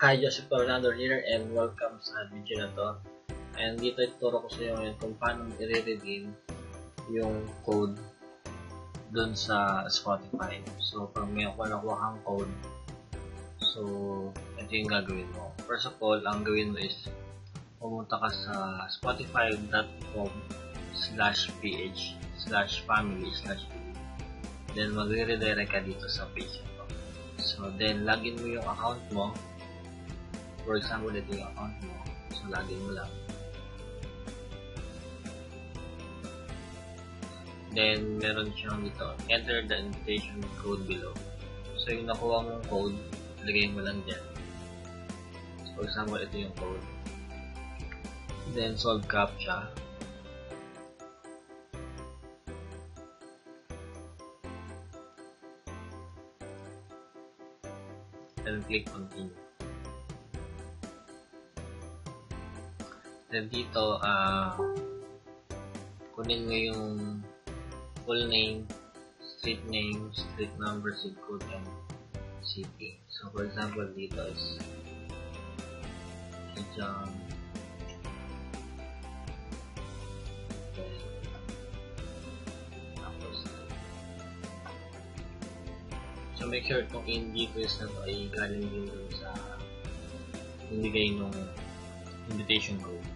Hi, Joseph Coronado here and welcome sa video na to. And dito ituturo ko sa iyo ngayon kung paano i-redeem yung code dun sa Spotify. So, pag may nakuha kang code, so, ito yung gagawin mo. First of all, ang gawin mo is pumunta ka sa spotify.com/ph/family/video. Then, magre-redirect ka dito sa page ito. So, then, login mo yung account mo. For example, ito yung account mo. So, login mo lang. Then, meron siyang dito. Enter the invitation code below. So, yung nakuha mong code, ilagay mo lang dyan. So, for example, ito yung code. Then, solve CAPTCHA. Then, click continue. Then, dito, kunin mo yung full name, street name, street number, zip code, and city. So, for example, dito is John. So, make sure itong in-details na ito ay galing din dun sa inibigay nung invitation code.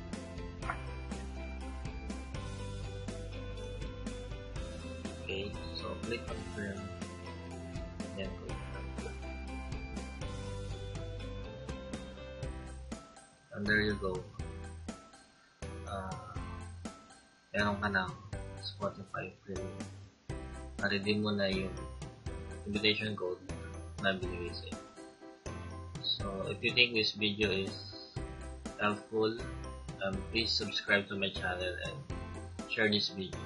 Okay, so click confirm. Then go. And there you go. Meron ka ng Spotify Premium. Na-redeem mo na yung invitation code na binigay sa'yo. So, if you think this video is helpful, please subscribe to my channel and share this video.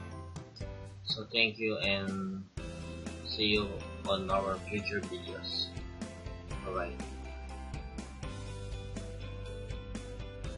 So, thank you and see you on our future videos. Bye-bye.